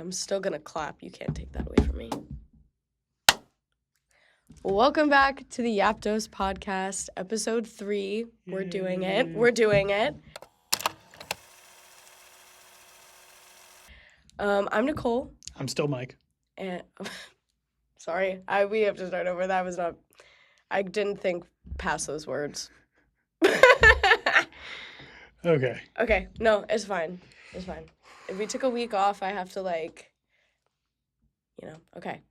I'm still going to clap. You can't take that away from me. Welcome back to the Yapdos Podcast, episode 3. We're doing it. I'm Nicole. I'm still Mike. And sorry, we have to start over. That was not. I didn't think past those words. Okay. Okay. No, it's fine. It's fine. If we took a week off, I have to okay.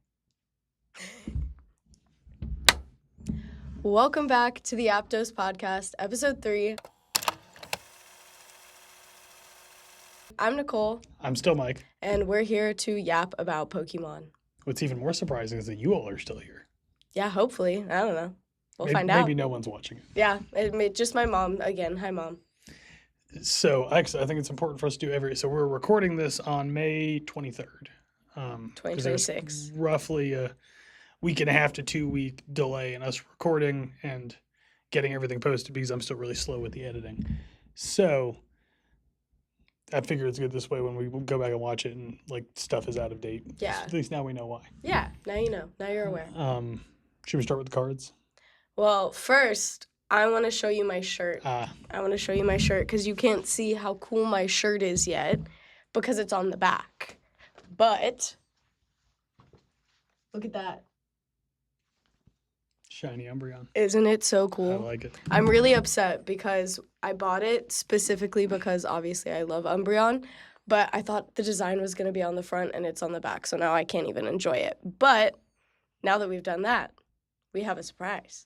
Welcome back to the Yapdos Podcast, episode 3. I'm Nicole. I'm still Mike. And we're here to yap about Pokemon. What's even more surprising is that you all are still here. Yeah, hopefully. I don't know. We'll find out. Maybe no one's watching it. Yeah, just my mom. Again, hi, Mom. So, actually, I think it's important for us to do so we're recording this on May 23rd. 2026. Roughly a week and a half to 2 week delay in us recording and getting everything posted because I'm still really slow with the editing. So, I figure it's good this way when we go back and watch it and stuff is out of date. Yeah. At least now we know why. Yeah, now you know. Now you're aware. Should we start with the cards? Well, first, I want to show you my shirt. I want to show you my shirt because you can't see how cool my shirt is yet because it's on the back. But look at that. Shiny Umbreon. Isn't it so cool? I like it. I'm really upset because I bought it specifically because obviously I love Umbreon, but I thought the design was going to be on the front and it's on the back, so now I can't even enjoy it. But now that we've done that, we have a surprise.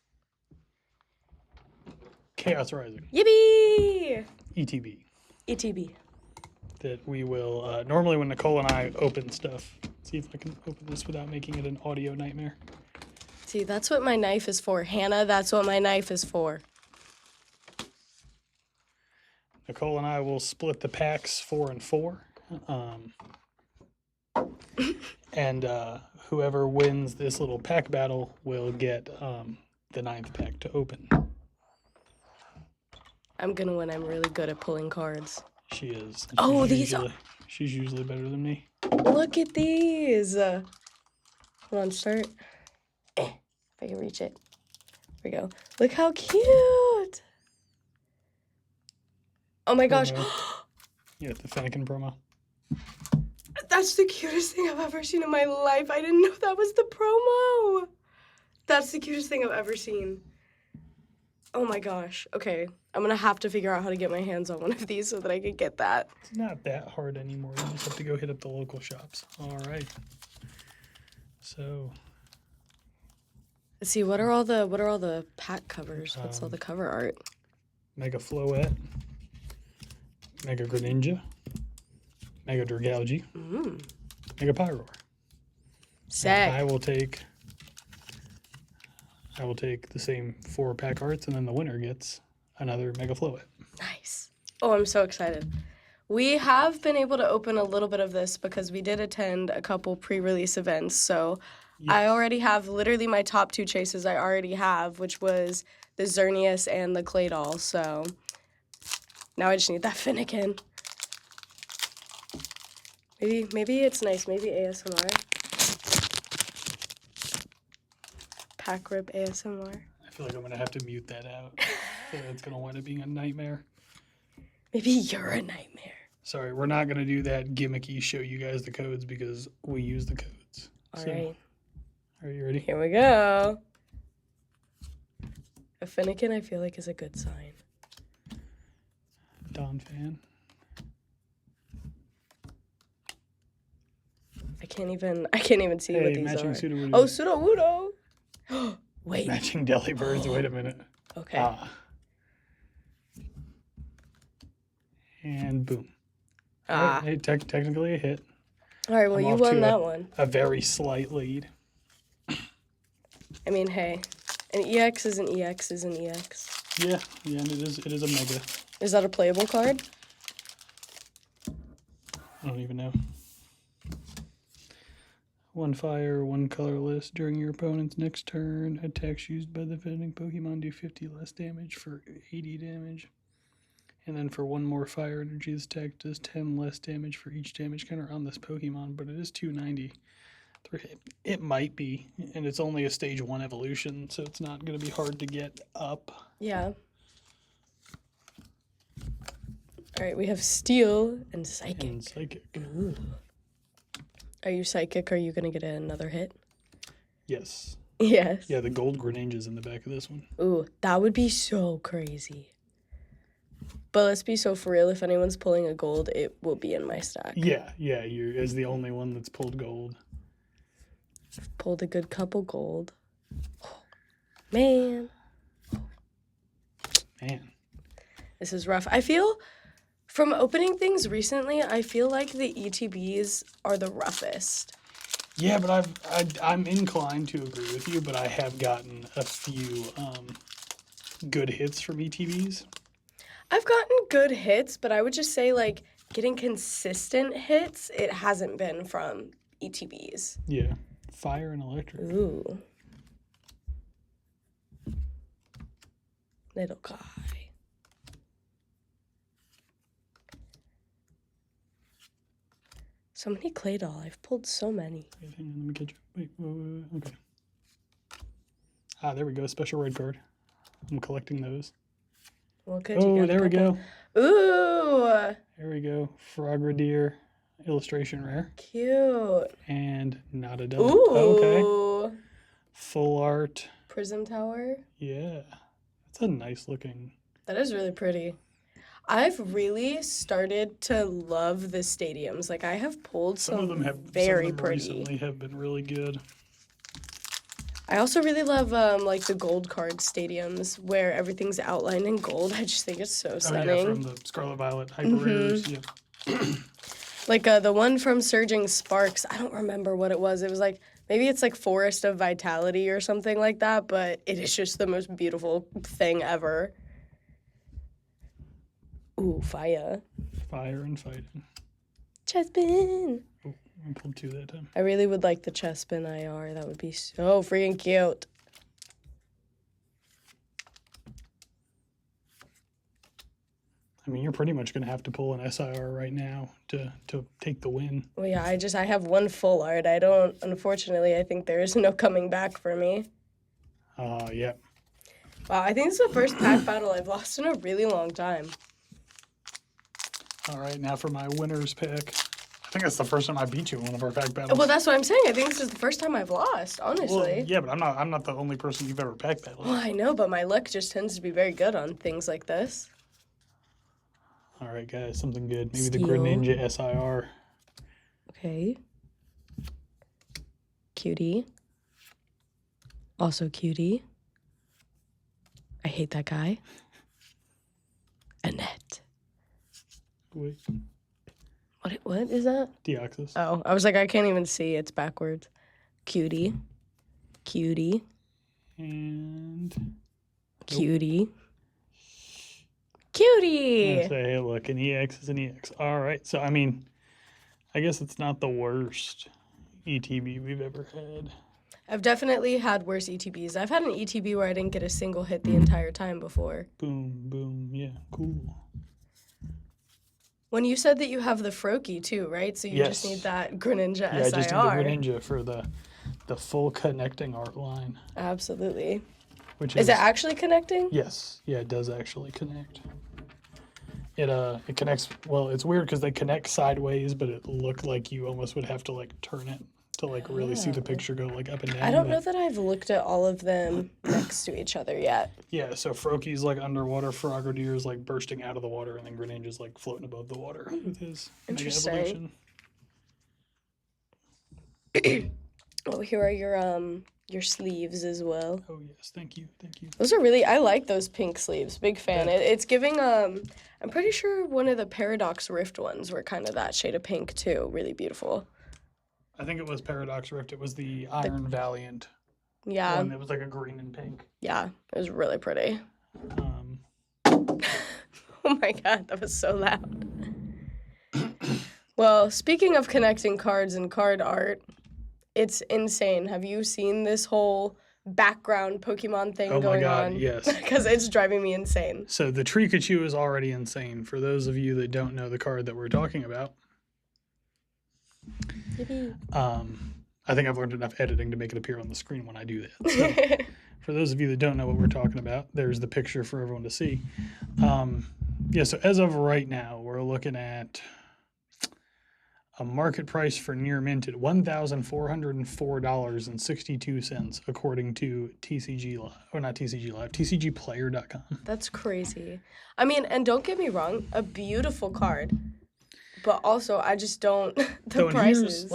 Chaos Rising. Yippee! ETB. ETB. That we will, normally when Nicole and I open stuff, see if I can open this without making it an audio nightmare. See, that's what my knife is for. Hannah, that's what my knife is for. Nicole and I will split the packs 4 and 4. And whoever wins this little pack battle will get the 9th pack to open. I'm going to win. I'm really good at pulling cards. She is. She's usually better than me. Look at these. Hold on, start. If I can reach it. There we go. Look how cute. Oh my gosh. Yeah, the Fennekin promo. That's the cutest thing I've ever seen in my life. I didn't know that was the promo. That's the cutest thing I've ever seen. Oh my gosh. Okay. I'm going to have to figure out how to get my hands on one of these so that I can get that. It's not that hard anymore. You just have to go hit up the local shops. All right. So, let's see. What are all the pack covers? What's all the cover art? Mega Floette, Mega Greninja, Mega Dragalge, Mega Pyroar. Sick. I will take the same 4 pack arts, and then the winner gets another Mega Floette. Nice. Oh, I'm so excited. We have been able to open a little bit of this because we did attend a couple pre-release events. So yes. I already have literally my top 2 chases I already have, which was the Xerneas and the Claydol. So now I just need that Fennekin. Maybe it's nice. Maybe ASMR. Pack rip ASMR. I feel like I'm going to have to mute that out. I feel like it's going to wind up being a nightmare. Maybe you're a nightmare. Sorry, we're not going to do that gimmicky show you guys the codes because we use the codes. All right. Are you ready? Here we go. A Fennekin, I feel like, is a good sign. Don fan. I can't even see what these matching are. Sudowoodo. Oh, Sudowoodo. Wait. Matching Delibirds. Wait a minute. Okay. And boom. Right, hey, technically a hit. All right, well, you won that one. A very slight lead. I mean, hey, an EX is an EX is an EX. Yeah, and it is a mega. Is that a playable card? I don't even know. 1 fire, 1 colorless. During your opponent's next turn, attacks used by the defending Pokemon do 50 less damage for 80 damage. And then for 1 more fire energy, this attack does 10 less damage for each damage counter on this Pokemon, but it is 290. It might be, and it's only a stage 1 evolution, so it's not going to be hard to get up. Yeah. All right, we have Steel and Psychic. Ooh. Are you Psychic? Are you going to get another hit? Yes. Yes. Yeah, the gold Greninja's in the back of this one. Ooh, that would be so crazy. But let's be so for real, if anyone's pulling a gold, it will be in my stack. Yeah, you're as the only one that's pulled gold. Pulled a good couple gold. Man. This is rough. I feel, from opening things recently, I feel like the ETBs are the roughest. Yeah, but I'm inclined to agree with you, but I have gotten a few good hits from ETBs. I've gotten good hits, but I would just say, like, getting consistent hits, it hasn't been from ETBs. Yeah. Fire and electric. Ooh. Little guy. So many Claydol. I've pulled so many. Wait, hang on, let me catch you. Wait, okay. Ah, there we go. Special red card. I'm collecting those. Well, could you get there we go. Ooh. There we go. Frogadier illustration rare. Cute. And not a double. Ooh. Okay. Full art. Prism Tower. Yeah. That's a nice looking. That is really pretty. I've really started to love the stadiums. Like, I have pulled some of them have very some of them pretty. Recently have been really good. I also really love like the gold card stadiums where everything's outlined in gold. I just think it's so stunning. Oh yeah, from the Scarlet Violet Hyper Rares. Yeah. Like the one from Surging Sparks. I don't remember what it was. It was like, maybe it's like Forest of Vitality or something like that, but it is just the most beautiful thing ever. Ooh, fire. Fire and fighting. Chespin. Oh, I pulled 2 that time. I really would like the Chespin IR. That would be so freaking cute. I mean, you're pretty much going to have to pull an SIR right now to take the win. Well, yeah, I have one full art. Unfortunately, I think there is no coming back for me. Yeah. Wow, I think this is the first pack battle I've lost in a really long time. All right, now for my winner's pick. I think that's the first time I beat you in one of our pack battles. Well, that's what I'm saying. I think this is the first time I've lost, honestly. Well, yeah, but I'm not the only person you've ever pack battled. Well, I know, but my luck just tends to be very good on things like this. All right, guys, something good. Maybe Steel. the Greninja SIR. Okay. Cutie. Also cutie. I hate that guy. Annette. Wait. What is that? Deoxys. Oh, I was like, I can't even see. It's backwards. Cutie. Cutie. And... Cutie. Cutie! Say, hey, look, an EX is an EX. All right, so, I mean, I guess it's not the worst ETB we've ever had. I've definitely had worse ETBs. I've had an ETB where I didn't get a single hit the entire time before. Boom, boom, yeah, cool. When you said that you have the Froakie too, right? So you just need that Greninja SIR. Yeah, I just need the Greninja for the full connecting art line. Absolutely. Which is it actually connecting? Yes. Yeah, it does actually connect. It connects, well, it's weird because they connect sideways, but it looked like you almost would have to like turn it to like really see the picture go like up and down. I don't know that I've looked at all of them next to each other yet. Yeah, so Froakie's like underwater, Frogadier's like bursting out of the water, and then Greninja's like floating above the water with his mega evolution. Oh, here are your sleeves as well. Oh yes, thank you. Those are I like those pink sleeves. Big fan. It's giving I'm pretty sure one of the Paradox Rift ones were kind of that shade of pink too. Really beautiful. I think it was Paradox Rift. It was the Iron Valiant. Yeah. One that was like a green and pink. Yeah, it was really pretty. Oh my god, that was so loud. Well, speaking of connecting cards and card art, it's insane. Have you seen this whole background Pokemon thing Oh going my God, on. yes. Because it's driving me insane. So the Trikachu is already insane. For those of you that don't know the card that we're talking about, Yippee. I think I've learned enough editing to make it appear on the screen when I do that. So for those of you that don't know what we're talking about, there's the picture for everyone to see. Yeah, so as of right now, we're looking at a market price for near mint at $1,404.62, according to TCG Live, or not TCG Live, TCGplayer.com. That's crazy. I mean, and don't get me wrong, a beautiful card. But also, I just don't, the prices.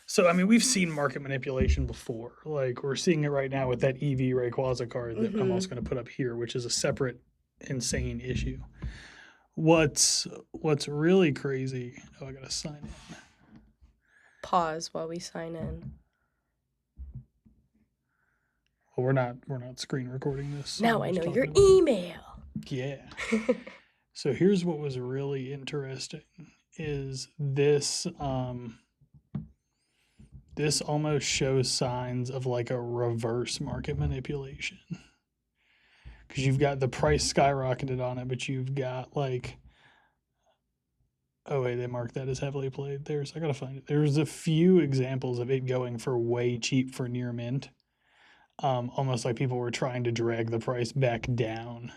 So, I mean, we've seen market manipulation before. Like, we're seeing it right now with that EV Rayquaza card that I'm also going to put up here, which is a separate, insane issue. What's really crazy... Oh, I got to sign in. Pause while we sign in. Well, we're not screen recording this. Now I know your email. Yeah. So here's what was really interesting is this this almost shows signs of like a reverse market manipulation. Because you've got the price skyrocketed on it, but you've got like, oh wait, they marked that as heavily played. I gotta find it. There's a few examples of it going for way cheap for near mint. Almost like people were trying to drag the price back down.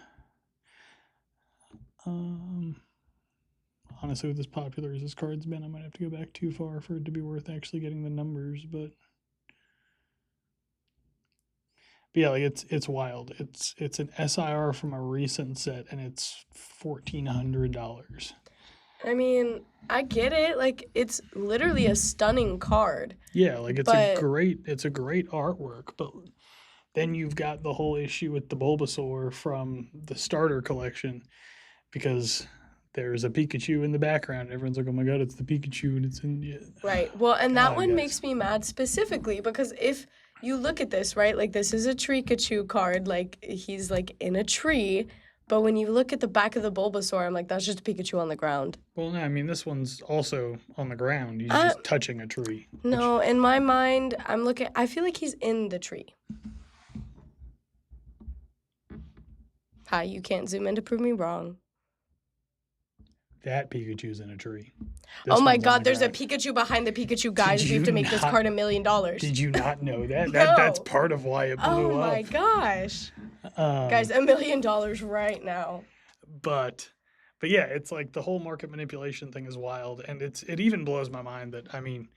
Honestly, with as popular as this card's been, I might have to go back too far for it to be worth actually getting the numbers, but yeah, like it's wild. It's an SIR from a recent set, and it's $1,400. I mean, I get it. Like, it's literally a stunning card. Yeah, like it's a great artwork, but then you've got the whole issue with the Bulbasaur from the starter collection, because there's a Pikachu in the background. Everyone's like, oh my God, it's the Pikachu, and it's in... Yeah. Right. Well, and that one makes me mad specifically, because if you look at this, right, like this is a Trikachu card, like he's like in a tree, but when you look at the back of the Bulbasaur, I'm like, that's just a Pikachu on the ground. Well, no, I mean, this one's also on the ground. He's just touching a tree. No, in my mind, I feel like he's in the tree. Hi, you can't zoom in to prove me wrong. That Pikachu's in a tree. Oh my God, there's a Pikachu behind the Pikachu, guys. We have to make this card $1 million. Did you not know that? No. That's part of why it blew up. Oh my gosh. Guys, $1 million right now. But yeah, it's like the whole market manipulation thing is wild. And it even blows my mind that, I mean,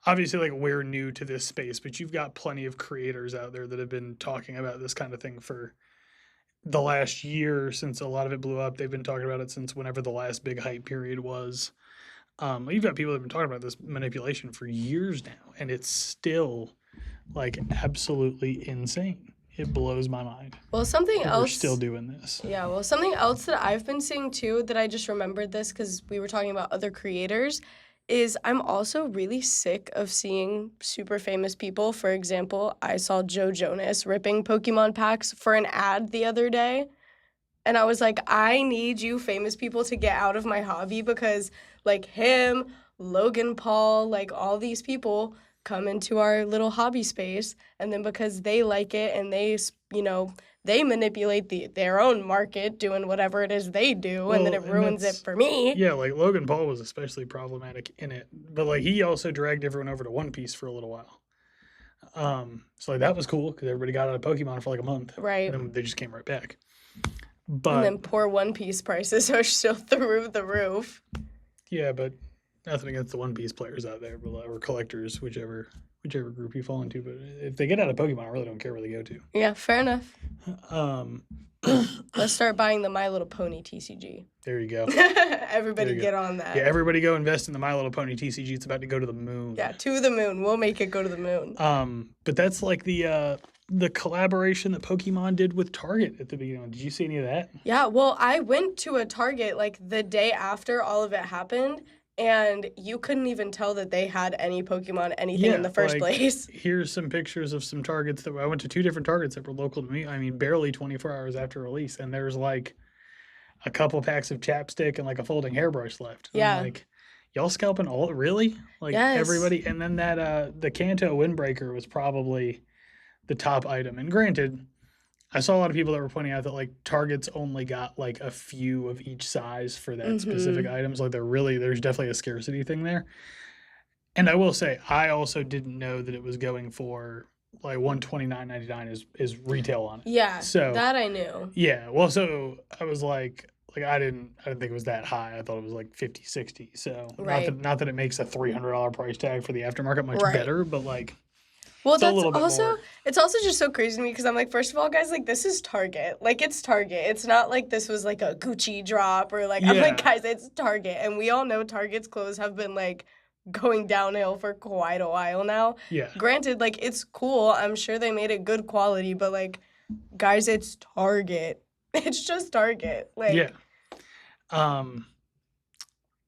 obviously like we're new to this space, but you've got plenty of creators out there that have been talking about this kind of thing for the last year since a lot of it blew up. They've been talking about it since whenever the last big hype period was. You've got people that have been talking about this manipulation for years now, and it's still like absolutely insane. It blows my mind. Well, something else. We're still doing this. Yeah, well, something else that I've been seeing too, that I just remembered this because we were talking about other creators, is I'm also really sick of seeing super famous people. For example, I saw Joe Jonas ripping Pokemon packs for an ad the other day. And I was like, I need you famous people to get out of my hobby, because like him, Logan Paul, like all these people come into our little hobby space. And then because they like it and they, they manipulate their own market doing whatever it is they do, and then it ruins it for me. Yeah, like Logan Paul was especially problematic in it. But like he also dragged everyone over to One Piece for a little while. So like that was cool because everybody got out of Pokemon for like a month. Right. And then they just came right back. But, and then poor One Piece prices are still through the roof. Yeah, but nothing against the One Piece players out there, or collectors, whichever group you fall into. But if they get out of Pokemon, I really don't care where they go to. Yeah, fair enough. Let's start buying the My Little Pony TCG. There you go. Everybody get on that. Yeah, everybody go invest in the My Little Pony TCG. It's about to go to the moon. Yeah, to the moon. We'll make it go to the moon. But that's like the collaboration that Pokemon did with Target at the beginning. Did you see any of that? Yeah, well, I went to a Target like the day after all of it happened, and you couldn't even tell that they had any Pokemon anything in the first place. Here's some pictures of some Targets that I went to 2 different Targets that were local to me. I mean, barely 24 hours after release, and there's like a couple packs of chapstick and like a folding hairbrush left. And yeah. I'm like, y'all scalping all really? Like yes. Everybody. And then that the Kanto Windbreaker was probably the top item. And granted, I saw a lot of people that were pointing out that like Target's only got like a few of each size for that specific items. Like there's definitely a scarcity thing there. And I will say, I also didn't know that it was going for like $129.99 is retail on it. Yeah, so that I knew. Yeah, well, so I was like I didn't think it was that high. I thought it was like 50, 60. So Right. not that it makes a $300 price tag for the aftermarket much better, but like. Well, it's a that's little bit also more. it's also just so crazy to me because I'm like, first of all, guys, like this is Target. Like it's Target. It's not like this was like a Gucci drop or like I'm like, guys, it's Target. And we all know Target's clothes have been like going downhill for quite a while now. Yeah. Granted, like it's cool. I'm sure they made it good quality, but like, guys, it's Target. It's just Target. Like Yeah.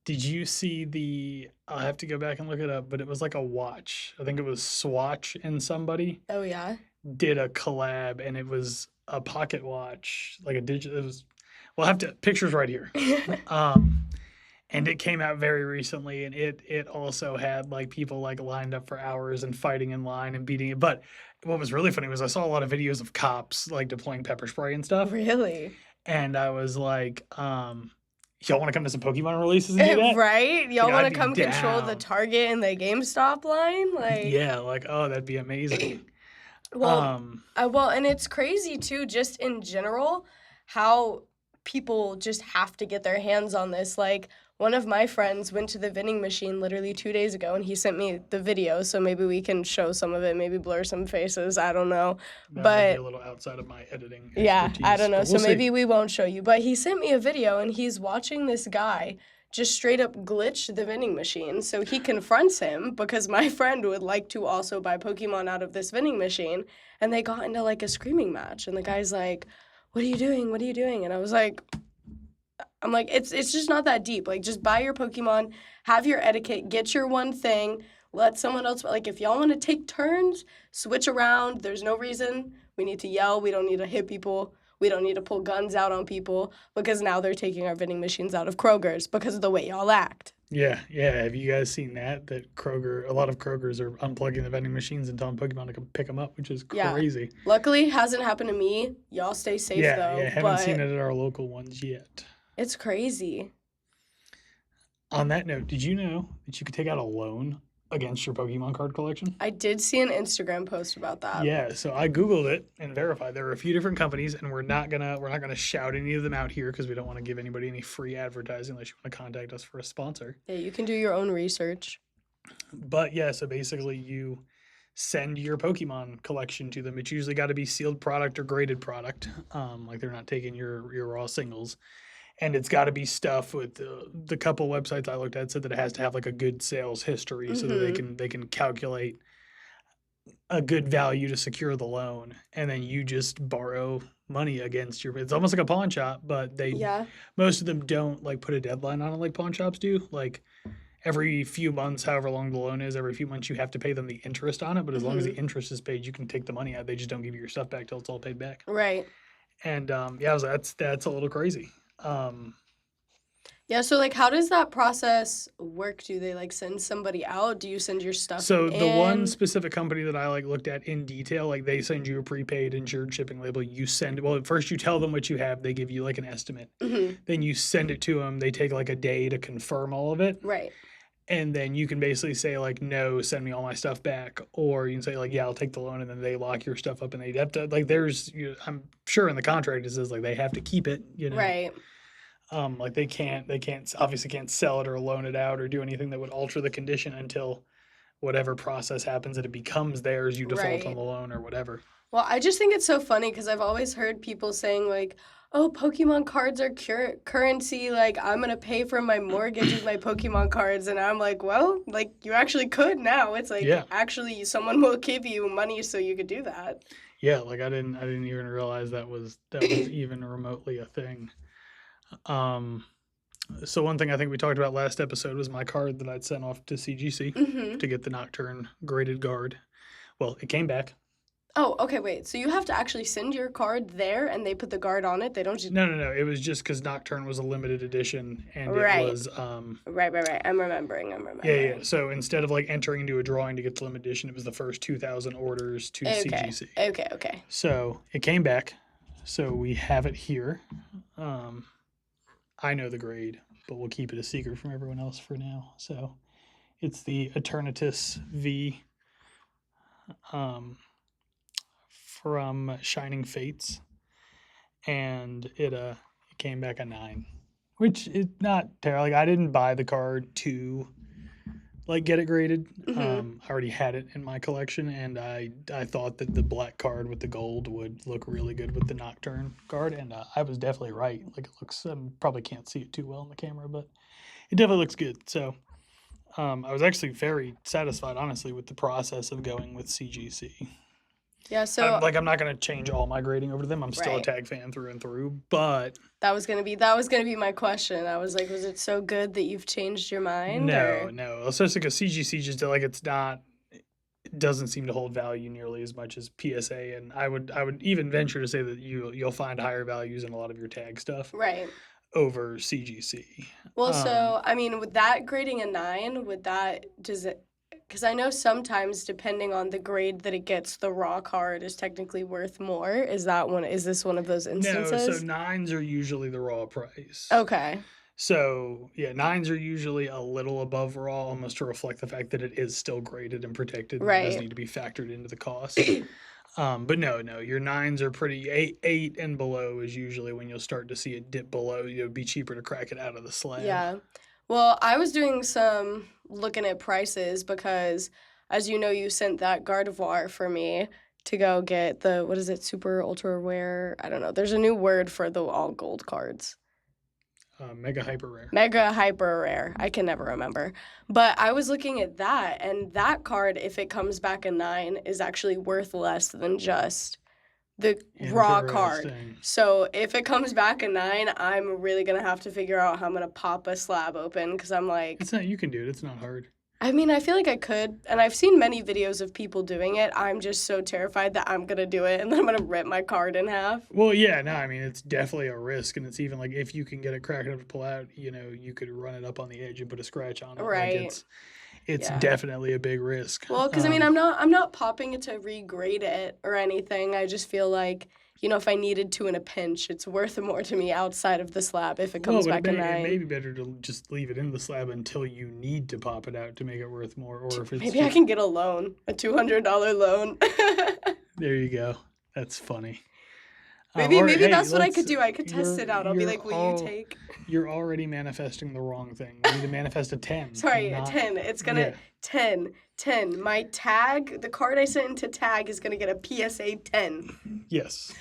Did you see I'll have to go back and look it up, but it was like a watch. I think it was Swatch and somebody Oh yeah. did a collab, and it was a pocket watch, like a digital. We'll have to pictures right here. And it came out very recently, and it also had like people like lined up for hours and fighting in line and beating it. But what was really funny was I saw a lot of videos of cops like deploying pepper spray and stuff. Really? And I was like, y'all want to come to some Pokemon releases and do that? Right? Y'all want to I'd be come control the down. Target and the GameStop line? Like Yeah, like, oh, that'd be amazing. well, and it's crazy too, just in general, how people just have to get their hands on this. Like one of my friends went to the vending machine literally 2 days ago, and he sent me the video, so maybe we can show some of it, maybe blur some faces. I don't know, that but might be a little outside of my editing yeah, expertise, I don't know. but So we'll see. maybe we won't show you. But he sent me a video, and he's watching this guy just straight up glitch the vending machine. So he confronts him because my friend would like to also buy Pokemon out of this vending machine. And they got into like a screaming match. And the guy's like, "What are you doing? What are you doing?" And I'm like, it's just not that deep. Like, just buy your Pokemon, have your etiquette, get your one thing, let someone else, like, if y'all want to take turns, switch around. There's no reason we need to yell. We don't need to hit people. We don't need to pull guns out on people because now they're taking our vending machines out of Kroger's because of the way y'all act. Yeah. Have you guys seen that a lot of Krogers are unplugging the vending machines and telling Pokemon to come pick them up, which is crazy. Yeah. Luckily, hasn't happened to me. Y'all stay safe, though. Yeah, haven't seen it at our local ones yet. It's crazy. On that note, did you know that you could take out a loan against your Pokemon card collection? I did see an Instagram post about that. Yeah, so I Googled it and verified. There are a few different companies, and we're not gonna shout any of them out here because we don't want to give anybody any free advertising unless you want to contact us for a sponsor. Yeah, you can do your own research. But yeah, so basically you send your Pokemon collection to them. It's usually got to be sealed product or graded product. Like they're not taking your raw singles. And it's got to be stuff with the couple websites I looked at said that it has to have like a good sales history so that they can calculate a good value to secure the loan, and then you just borrow money against it's almost like a pawn shop, but most of them don't like put a deadline on it like pawn shops do. Like every few months, however long the loan is, every few months you have to pay them the interest on it, but as long as the interest is paid, you can take the money out. They just don't give you your stuff back till it's all paid back. Right. And I was like, that's a little crazy. Yeah, so like how does that process work? Do they like send somebody out? Do you send your stuff So in? the one specific company that I like looked at in detail, like they send you a prepaid insured shipping label. First you tell them what you have, they give you like an estimate. Then you send it to them, they take like a day to confirm all of it. Right. And then you can basically say like, no, send me all my stuff back. Or you can say like, yeah, I'll take the loan, and then they lock your stuff up, and they have to like I'm sure in the contract it says like they have to keep it, Right. Like they obviously can't sell it or loan it out or do anything that would alter the condition until whatever process happens and it becomes theirs, you default on the loan or whatever. Well, I just think it's so funny because I've always heard people saying like, oh, Pokemon cards are currency. Like, I'm going to pay for my mortgage with my Pokemon cards. And I'm like, well, like, you actually could now. It's like, actually, someone will give you money so you could do that. Yeah, like, I didn't even realize that was even remotely a thing. So one thing I think we talked about last episode was my card that I'd sent off to CGC to get the Nocturne graded guard. Well, it came back. Oh, okay, wait. So you have to actually send your card there and they put the guard on it? They don't just... No. It was just because Nocturne was a limited edition, and Right. it was... Right. I'm remembering. Yeah. So instead of, like, entering into a drawing to get the limited edition, it was the first 2,000 orders to CGC. Okay. So it came back. So we have it here. I know the grade, but we'll keep it a secret from everyone else for now. So it's the Eternatus V from Shining Fates, and it came back a 9, which is not terrible. Like, I didn't buy the card to like get it graded. Mm-hmm. I already had it in my collection, and I thought that the black card with the gold would look really good with the Nocturne card, and I was definitely right. Like, it looks, probably can't see it too well in the camera, but it definitely looks good. So I was actually very satisfied, honestly, with the process of going with CGC. Yeah, so... I'm not going to change all my grading over to them. I'm still a tag fan through and through, but... That was gonna be my question. I was like, was it so good that you've changed your mind? No. Especially because CGC just, like, it doesn't seem to hold value nearly as much as PSA, and I would even venture to say that you'll find higher values in a lot of your tag stuff. Right. Over CGC. Well, so, I mean, with that grading a 9, because I know sometimes, depending on the grade that it gets, the raw card is technically worth more. Is this one of those instances? No, so 9s are usually the raw price. Okay. So, yeah, 9s are usually a little above raw, almost to reflect the fact that it is still graded and protected. Right. It does need to be factored into the cost. But no, your 9s are pretty... 8 and below is usually when you'll start to see it dip below. It would be cheaper to crack it out of the slab. Yeah. Well, I was doing some looking at prices because, as you know, you sent that Gardevoir for me to go get the, what is it, super ultra rare? I don't know. There's a new word for the all gold cards. Mega hyper rare. Mega hyper rare. I can never remember. But I was looking at that, and that card, if it comes back a 9, is actually worth less than just the raw card. So if it comes back a 9, I'm really going to have to figure out how I'm going to pop a slab open, because I'm like... You can do it. It's not hard. I mean, I feel like I could, and I've seen many videos of people doing it. I'm just so terrified that I'm going to do it, and then I'm going to rip my card in half. Well, yeah, no, I mean, it's definitely a risk, and it's even like, if you can get it cracked enough to pull out, you could run it up on the edge and put a scratch on it. Right. Like, it's definitely a big risk. Well, because, I mean, I'm not popping it to regrade it or anything. I just feel like, if I needed to in a pinch, it's worth more to me outside of the slab if it comes back a 9. It may be better to just leave it in the slab until you need to pop it out to make it worth more. Or if it's maybe I can get a loan, a $200 loan. There you go. That's funny. Maybe that's what I could do. I could test it out. I'll be like, will you take? You're already manifesting the wrong thing. You need to manifest a 10. Sorry, a 10. It's going to... 10. My tag, the card I sent into tag is going to get a PSA 10. Yes.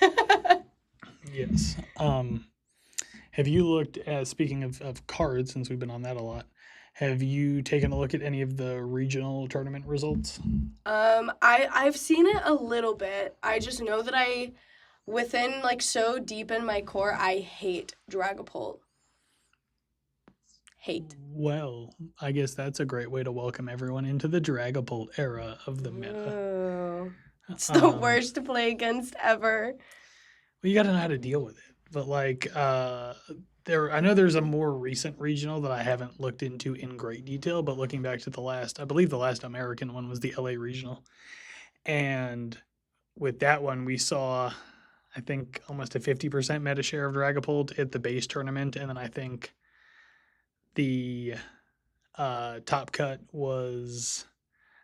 Yes. Have you looked at, speaking of cards, since we've been on that a lot, have you taken a look at any of the regional tournament results? I've seen it a little bit. I just know that within, like, so deep in my core, I hate Dragapult. Hate. Well, I guess that's a great way to welcome everyone into the Dragapult era of the meta. Oh, it's the worst to play against ever. Well, you got to know how to deal with it. But, like, I know there's a more recent regional that I haven't looked into in great detail, but looking back to I believe the last American one was the LA regional. And with that one, we saw, I think, almost a 50% meta share of Dragapult at the base tournament, and then I think the top cut was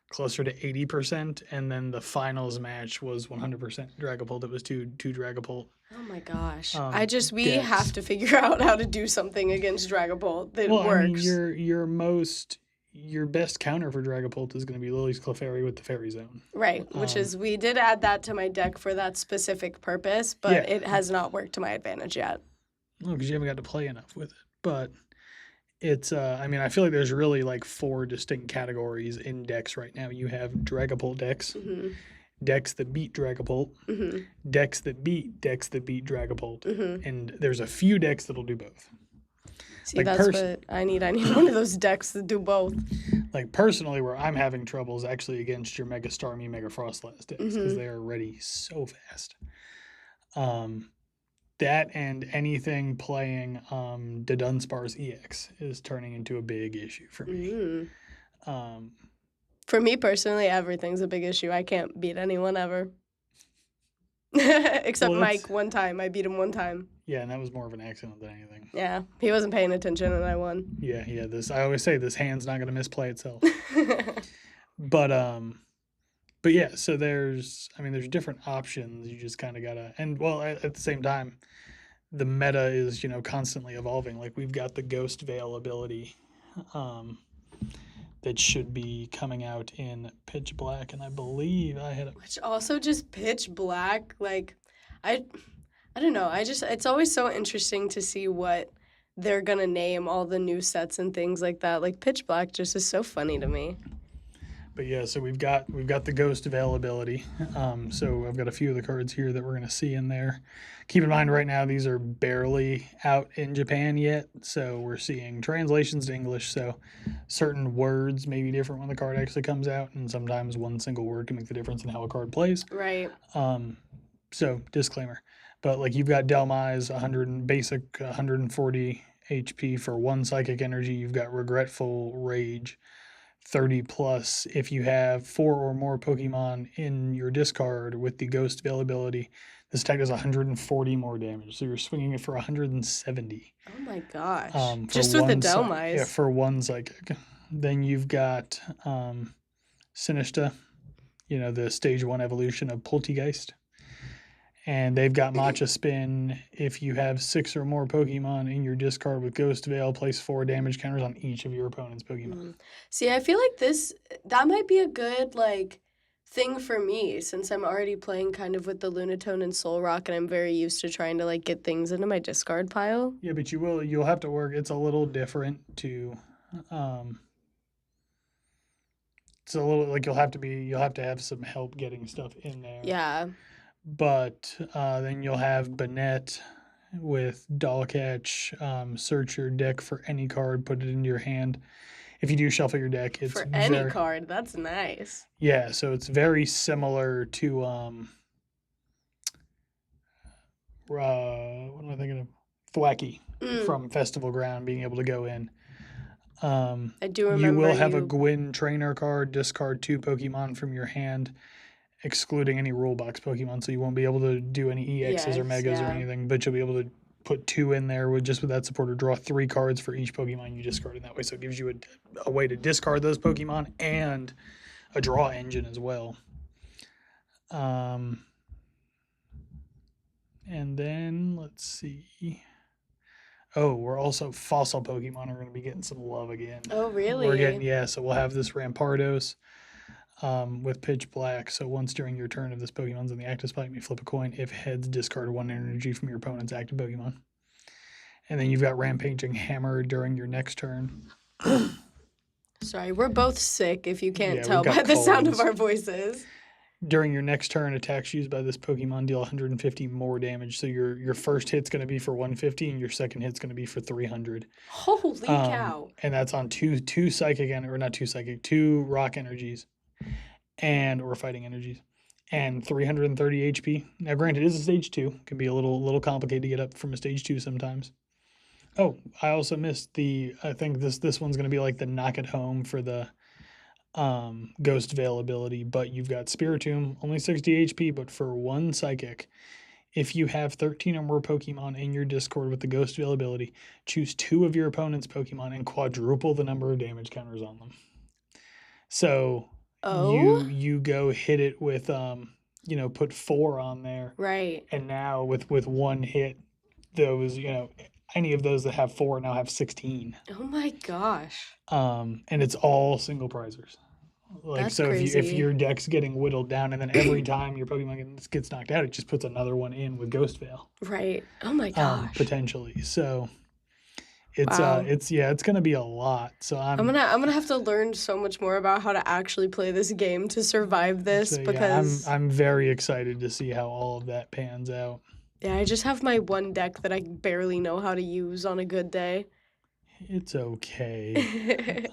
closer to 80%, and then the finals match was 100% Dragapult. It was two Dragapult. Oh my gosh! We have to figure out how to do something against Dragapult that works. I mean, your best counter for Dragapult is going to be Lily's Clefairy with the Fairy Zone. Right, which is, we did add that to my deck for that specific purpose, but it has not worked to my advantage yet. No, because you haven't got to play enough with it. But it's, I mean, I feel like there's really like 4 distinct categories in decks right now. You have Dragapult decks, decks that beat Dragapult, decks that beat Dragapult, and there's a few decks that'll do both. See, Like, that's what I need. I need one of those decks to do both. Like, personally, where I'm having trouble is actually against your Mega Starmie, Mega Frostlass decks, because they are ready so fast. That and anything playing the Dunsparce EX is turning into a big issue for me. For me personally, everything's a big issue. I can't beat anyone ever. Except Mike one time. I beat him one time. Yeah, and that was more of an accident than anything. Yeah, he wasn't paying attention and I won. Yeah, I always say this hand's not going to misplay itself. But yeah, so there's different options. You just kind of got to, and well, at the same time, the meta is, constantly evolving. Like, we've got the Ghost Veil ability that should be coming out in Pitch Black, and I believe which also just Pitch Black, like, I don't know. It's always so interesting to see what they're gonna name all the new sets and things like that. Like, Pitch Black just is so funny to me. But yeah, so we've got the Ghost availability. So I've got a few of the cards here that we're going to see in there. Keep in mind, right now these are barely out in Japan yet, so we're seeing translations to English. So certain words may be different when the card actually comes out, and sometimes one single word can make the difference in how a card plays. Right. So disclaimer, but like, you've got Delmise, 140 HP for 1 psychic energy. You've got Regretful Rage, 30 plus if you have 4 or more Pokemon in your discard with the Ghost availability. This attack does 140 more damage, so you're swinging it for 170. Oh my gosh! Just with the Delmise. Yeah, for 1 psychic. Then you've got Sinista, the stage 1 evolution of Poltegeist. And they've got Matcha Spin. If you have 6 or more Pokemon in your discard with Ghost Veil, place 4 damage counters on each of your opponent's Pokemon. See, I feel like that might be a good, like, thing for me, since I'm already playing kind of with the Lunatone and Soul Rock, and I'm very used to trying to, like, get things into my discard pile. Yeah, but you'll have to work. It's a little different to, it's a little, like, you'll have to have some help getting stuff in there. Yeah. But then you'll have Banette with Doll Catch. Search your deck for any card, put it into your hand. If you do shuffle your deck, it's for any card. That's nice. Yeah, so it's very similar to what am I thinking of? Thwacky from Festival Ground, being able to go in. I do remember you will have a Gwyn trainer card. Discard 2 Pokemon from your hand, excluding any rule box Pokemon, so you won't be able to do any EXs or Megas or anything, but you'll be able to put 2 in there with that support, or draw 3 cards for each Pokemon you discard in that way. So it gives you a way to discard those Pokemon and a draw engine as well. And then let's see. Oh, we're also fossil Pokemon are going to be getting some love again. Oh, really? So we'll have this Rampardos with Pitch Black. So once during your turn, if this Pokemon's in the active spot, you may flip a coin. If heads, discard 1 energy from your opponent's active Pokemon. And then you've got Rampaging Hammer during your next turn. Sorry, we're both sick, if you can't tell by the sound of our voices. During your next turn, attacks used by this Pokemon deal 150 more damage. So your first hit's going to be for 150, and your second hit's going to be for 300. Holy cow. And that's on two rock energies or fighting energies, and 330 HP. Now, granted, it is a stage 2. Can be a little complicated to get up from a stage 2 sometimes. Oh, I also missed I think this one's going to be like the knock it home for the Ghost Veil ability, but you've got Spiritomb, only 60 HP, but for 1 psychic. If you have 13 or more Pokemon in your discard with the Ghost Veil ability, choose 2 of your opponent's Pokemon and quadruple the number of damage counters on them. So you go hit it with put 4 on there. Right. And now with 1 hit, those, any of those that have 4 now have 16. Oh my gosh. And it's all single prizers. Like, that's so crazy. if your deck's getting whittled down, and then every time your Pokemon gets knocked out, it just puts another one in with Ghost Veil. Right. Oh my gosh. Potentially. So it's gonna be a lot. So I'm gonna have to learn so much more about how to actually play this game to survive this, because I'm very excited to see how all of that pans out. Yeah, I just have my one deck that I barely know how to use on a good day. It's okay.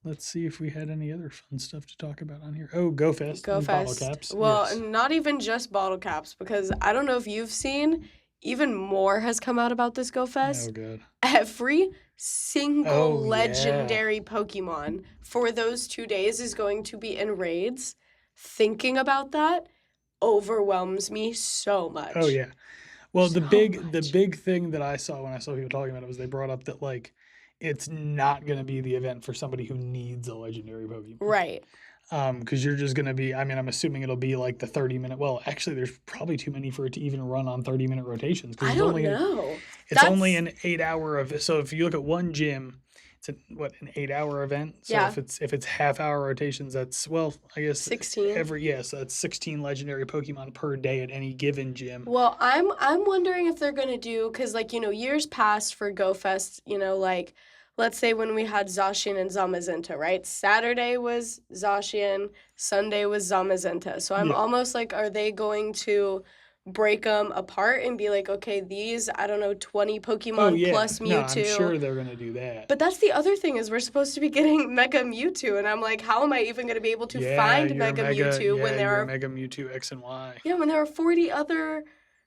Let's see if we had any other fun stuff to talk about on here. Oh, Go Fest. Go and bottle Fest. caps. Well, Yes. not even just bottle caps, because I don't know if you've seen, even more has come out about this Go Fest. Oh, God. Every single Oh, yeah. legendary Pokemon for those 2 days is going to be in raids. Thinking about that overwhelms me so much. Oh, yeah. Well, the So big thing that I saw when I saw people talking about it was they brought up that, like, it's not going to be the event for somebody who needs a legendary Pokemon. Right. Because you're just going to be, I mean, I'm assuming it'll be like the 30-minute. Well, actually, there's probably too many for it to even run on 30-minute rotations. I don't know. It's only an 8-hour of. So if you look at one gym, it's an 8-hour event. So Yeah. if it's half-hour rotations, that's, well, I guess 16. so that's 16 legendary Pokemon per day at any given gym. Well, I'm wondering if they're gonna do, because like, years past for Go Fest, like, let's say when we had Zacian and Zamazenta, right? Saturday was Zacian, Sunday was Zamazenta. So I'm Yeah. almost like, are they going to break them apart and be like, okay, these, I don't know, 20 Pokemon plus Mewtwo. No, I'm sure they're gonna do that. But that's the other thing, is we're supposed to be getting Mega Mewtwo, and I'm like, how am I even going to be able to find Mega Mewtwo when there are Mega Mewtwo X and Y? Yeah, when there are 40 other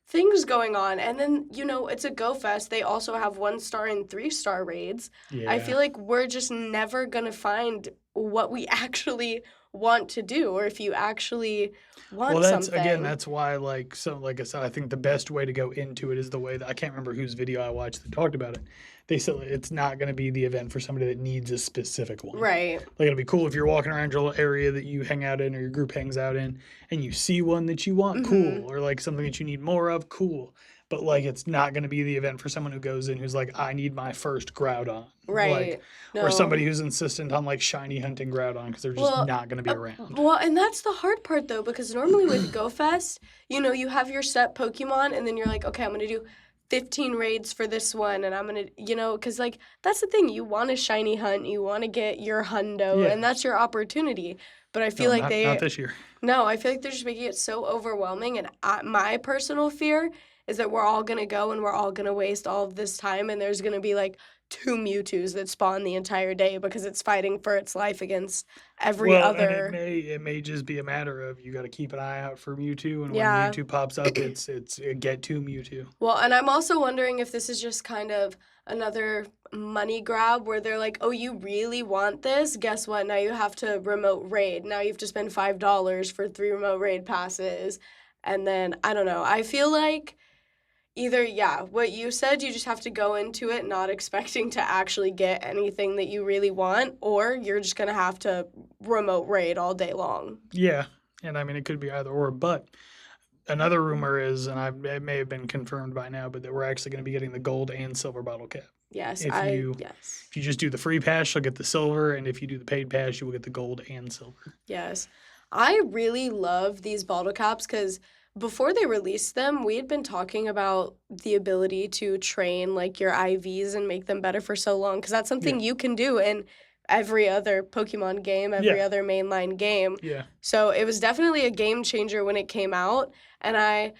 things going on. And then, it's a Go Fest. They also have 1-star and 3-star raids. Yeah. I feel like we're just never going to find what we actually want to do, or if you actually want something. That's why, like I said, I think the best way to go into it is the way that, I can't remember whose video I watched that talked about it. They said it's not going to be the event for somebody that needs a specific one. Right. Like, it'll be cool if you're walking around your little area that you hang out in or your group hangs out in and you see one that you want, cool. Or like something that you need more of, cool. But like, it's not going to be the event for someone who goes in who's like, I need my first Groudon. Right. Or somebody who's insistent on like shiny hunting Groudon because they're just not going to be around. Well, and that's the hard part though, because normally with Go Fest, you have your set Pokemon, and then you're like, okay, I'm going to do 15 raids for this one, and I'm going to, because like, that's the thing. You want to shiny hunt, you want to get your hundo, and that's your opportunity. But I feel like not this year. No, I feel like they're just making it so overwhelming, and my personal fear is that we're all going to go and we're all going to waste all of this time, and there's going to be like 2 Mewtwo's that spawn the entire day because it's fighting for its life against every other. And it may just be a matter of you got to keep an eye out for Mewtwo, and when Mewtwo pops up, it's get to Mewtwo. Well, and I'm also wondering if this is just kind of another money grab where they're like, oh, you really want this? Guess what? Now you have to remote raid. Now you have to spend $5 for 3 remote raid passes. And then, I don't know. I feel like either, what you said, you just have to go into it not expecting to actually get anything that you really want, or you're just going to have to remote raid all day long. Yeah, and I mean, it could be either or, but another rumor is, and it may have been confirmed by now, but that we're actually going to be getting the gold and silver bottle cap. Yes, If you just do the free pass, you'll get the silver, and if you do the paid pass, you will get the gold and silver. Yes. I really love these bottle caps because before they released them, we had been talking about the ability to train like your IVs and make them better for so long, because that's something you can do in every other Pokemon game, every other mainline game. Yeah. So it was definitely a game changer when it came out, and I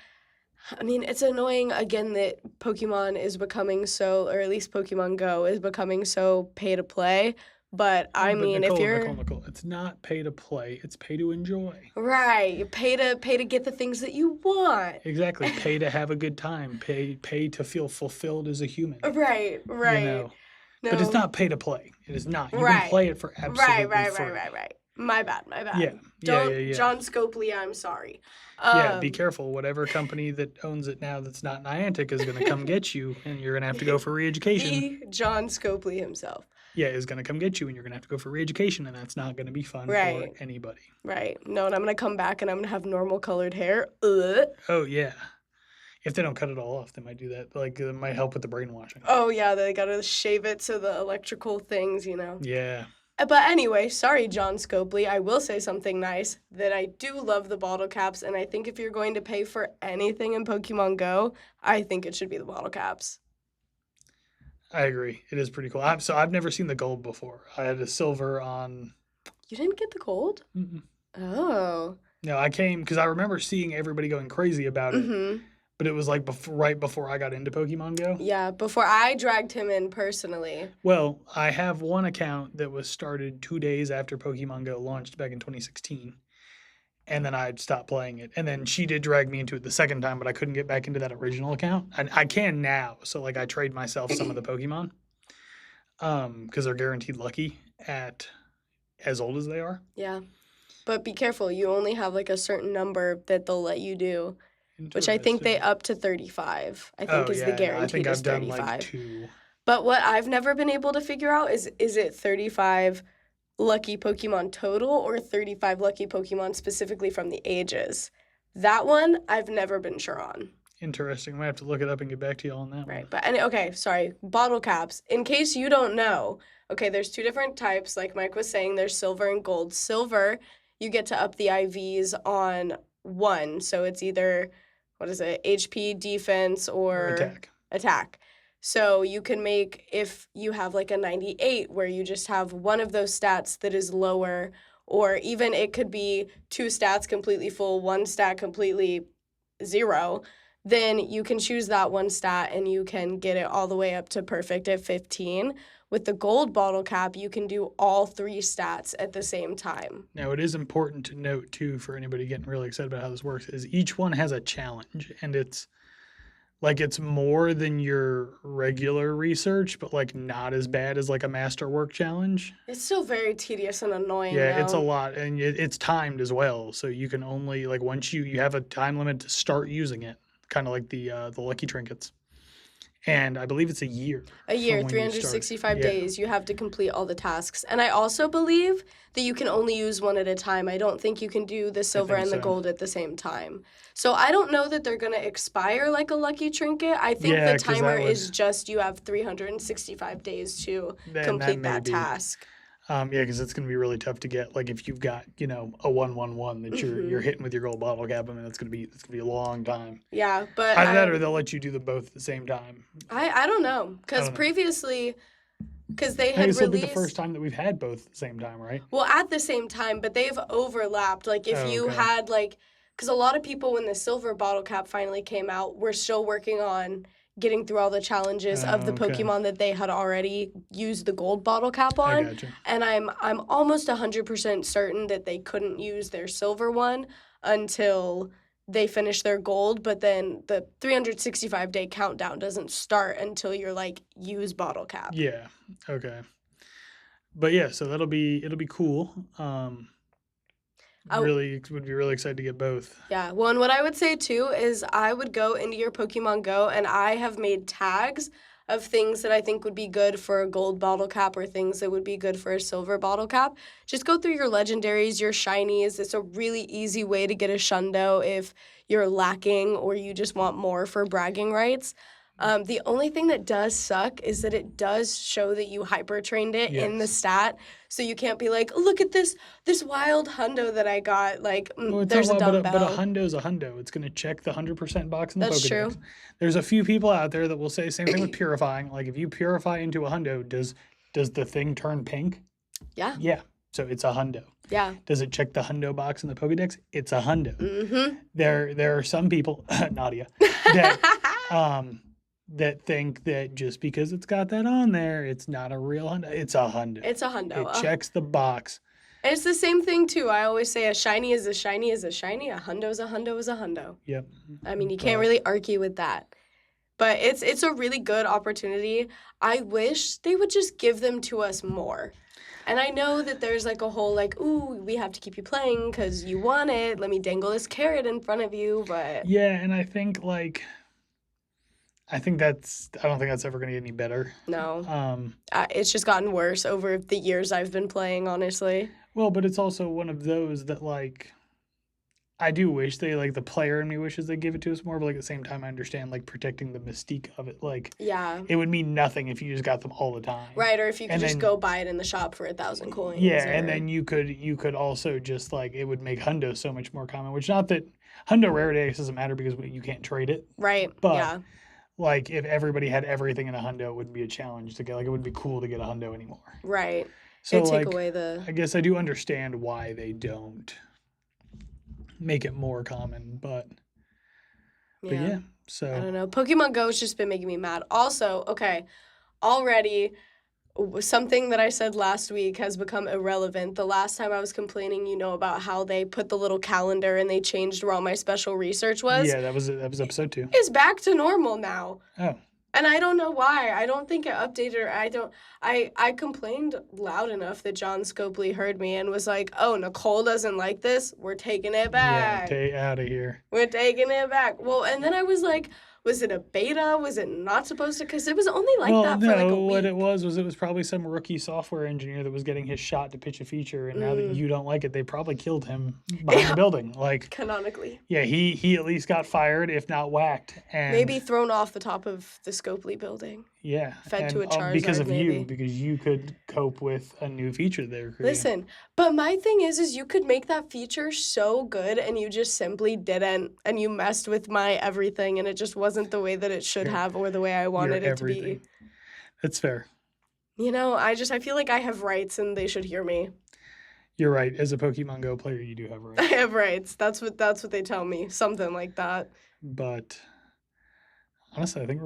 mean, it's annoying again that Pokemon is becoming so, or at least Pokemon Go is becoming so pay to play. But I mean, Nicole, if you're Nicole, it's not pay to play; it's pay to enjoy. Right, you pay to get the things that you want. Exactly, pay to have a good time. Pay to feel fulfilled as a human. Right. No. But it's not pay to play. It is not. You can play it for absolutely free. Right. My bad. Yeah. John Scopely, I'm sorry. Be careful. Whatever company that owns it now that's not Niantic is going to come get you, and you're going to have to go for re-education. John Scopely himself. Yeah, is going to come get you, and you're going to have to go for re-education, and that's not going to be fun for anybody. Right. No, and I'm going to come back, and I'm going to have normal colored hair. Ugh. Oh, yeah. If they don't cut it all off, they might do that. Like, it might help with the brainwashing. Oh, yeah, they got to shave it so the electrical things, Yeah. But anyway, sorry, John Scopely. I will say something nice, that I do love the bottle caps, and I think if you're going to pay for anything in Pokemon Go, I think it should be the bottle caps. I agree. It is pretty cool. I've never seen the gold before. I had a silver on. You didn't get the gold? Mm-mm. Oh. No, I came because I remember seeing everybody going crazy about it. Mm-hmm. but it was like right before I got into Pokemon Go. Yeah, before I dragged him in personally. Well, I have one account that was started 2 days after Pokemon Go launched back in 2016. And then I stopped playing it. And then she did drag me into it the second time, but I couldn't get back into that original account. And I can now. So, like, I trade myself some of the Pokemon because they're guaranteed lucky at as old as they are. Yeah. But be careful. You only have, like, a certain number that they'll let you do, which I think they up to 35, I think is the guaranteed. I think I've done 35. like 2. But what I've never been able to figure out is it 35 lucky Pokemon total or 35 lucky Pokemon specifically from the ages? That one I've never been sure on. Interesting. Might have to look it up and get back to you on that Right. one. But okay, sorry. Bottle caps. In case you don't know, okay, there's 2 different types. Like Mike was saying, there's silver and gold. Silver, you get to up the IVs on 1. So it's either, HP, defense, or attack. So you can make, if you have like a 98 where you just have one of those stats that is lower, or even it could be 2 stats completely full, 1 stat completely 0, then you can choose that 1 stat and you can get it all the way up to perfect at 15. With the gold bottle cap, you can do all 3 stats at the same time. Now, it is important to note, too, for anybody getting really excited about how this works, is each one has a challenge, and it's more than your regular research, but like not as bad as like a masterwork challenge. It's still very tedious and annoying. Yeah, though. It's a lot, and it's timed as well. So you can only like once you have a time limit to start using it, kind of like the lucky trinkets. And I believe it's a year. A year, 365 days, you have to complete all the tasks. And I also believe that you can only use one at a time. I don't think you can do the silver and the gold at the same time. So I don't know that they're going to expire like a lucky trinket. I think the timer is just you have 365 days to complete that task. Because it's going to be really tough to get. Like if you've got, a 111 that you're hitting with your gold bottle cap, I mean, it's going to be a long time. Yeah, but either that or they'll let you do them both at the same time. I don't know, because previously, because they had released. This will be the first time that we've had both at the same time, right? Well, at the same time, but they've overlapped. Like if you had because a lot of people when the silver bottle cap finally came out, were still working on getting through all the challenges of the Pokemon that they had already used the gold bottle cap on. I gotcha. And I'm almost 100% certain that they couldn't use their silver one until they finish their gold, but then the 365-day countdown doesn't start until you're use bottle cap. Yeah. Okay. But yeah, so it'll be cool. Would be really excited to get both. Yeah. Well, and what I would say too is I would go into your Pokemon Go, and I have made tags of things that I think would be good for a gold bottle cap or things that would be good for a silver bottle cap. Just go through your legendaries, your shinies. It's a really easy way to get a shundo if you're lacking or you just want more for bragging rights. The only thing that does suck is that it does show that you hyper-trained it in the stat. So you can't be like, look at this wild hundo that I got. There's a dumbbell. But a hundo's a hundo. It's going to check the 100% box in the Pokédex. That's true. There's a few people out there that will say same thing with purifying. Like if you purify into a hundo, does the thing turn pink? Yeah. Yeah. So it's a hundo. Yeah. Does it check the hundo box in the Pokédex? It's a hundo. Mm-hmm. There are some people, Nadia, that think that just because it's got that on there, it's not a real hundo. It's a hundo. It's a hundo. It checks the box. And it's the same thing, too. I always say a shiny is a shiny is a shiny. A hundo is a hundo is a hundo. Yep. I mean, you can't really argue with that. But it's a really good opportunity. I wish they would just give them to us more. And I know that there's a whole ooh, we have to keep you playing because you want it. Let me dangle this carrot in front of you. But yeah, and I think I don't think that's ever going to get any better. No. It's just gotten worse over the years I've been playing, honestly. Well, but it's also one of those that, I do wish they, the player in me wishes they give it to us more, but, at the same time, I understand, protecting the mystique of it. Yeah. It would mean nothing if you just got them all the time. Right, or if you could just go buy it in the shop for 1,000 coins. Yeah, and then you could also just, it would make hundo so much more common, which not that hundo rarity doesn't matter because you can't trade it. Right, but, yeah. If everybody had everything in a hundo, it wouldn't be a challenge to get. It wouldn't be cool to get a hundo anymore. Right. So, it'd take away the... I guess I do understand why they don't make it more common, but But yeah, I so don't know. Pokemon Go has just been making me mad. Also, okay, already something that I said last week has become irrelevant. The last time I was complaining, about how they put the little calendar and they changed where all my special research was. yeah, that was episode 2. It's back to normal now. Oh. And I don't know why. I don't think it updated. I complained loud enough that John Scopely heard me and was like, "Oh, Nicole doesn't like this. We're taking it back. Yeah, out of here. We're taking it back." Well, and then I was like, was it a beta? Was it not supposed to? Because it was only like that for like a week. What it was probably some rookie software engineer that was getting his shot to pitch a feature, and now that you don't like it, they probably killed him behind the building. Like, canonically. Yeah, he at least got fired, if not whacked. And maybe thrown off the top of the Scopely building. Yeah. Fed to a Charizard, because of maybe. because you could cope with a new feature they were creating. Listen, but my thing is you could make that feature so good and you just simply didn't, and you messed with my everything, and it just wasn't the way that it should have or the way I wanted it to be. That's fair. I feel like I have rights and they should hear me. You're right. As a Pokemon Go player, you do have rights. I have rights. That's what they tell me. Something like that. But honestly, I think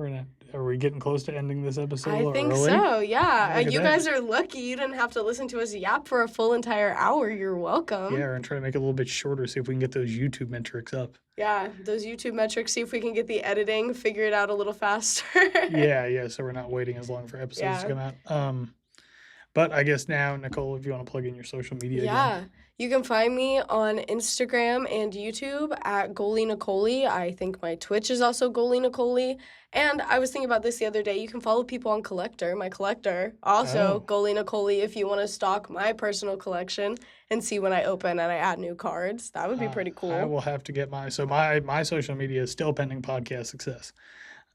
are we getting close to ending this episode? I think early? So, yeah. You guys are lucky you didn't have to listen to us yap for a full entire hour. You're welcome. Yeah, we're going to try to make it a little bit shorter, see if we can get those YouTube metrics up. Yeah, those YouTube metrics, see if we can get the editing figured out a little faster. yeah, so we're not waiting as long for episodes to come out. But I guess now, Nicole, if you want to plug in your social media again. You can find me on Instagram and YouTube at goalienicolie. I think my Twitch is also goalienicolie. And I was thinking about this the other day. You can follow people on Collectr, my Collectr. Also, goalienicolie if you want to stalk my personal collection and see when I open and I add new cards. That would be pretty cool. I will have to get my social media is still pending podcast success.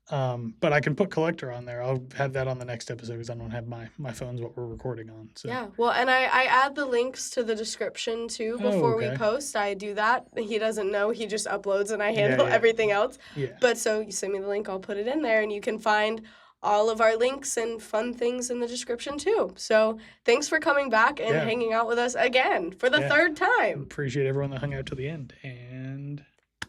But I can put Collectr on there. I'll have that on the next episode because I don't have my phone's what we're recording on. So. Yeah, well, and I add the links to the description too before we post. I do that. He doesn't know. He just uploads and I handle everything else. Yeah. But so you send me the link, I'll put it in there, and you can find all of our links and fun things in the description too. So thanks for coming back and hanging out with us again for the third time. Appreciate everyone that hung out till the end. And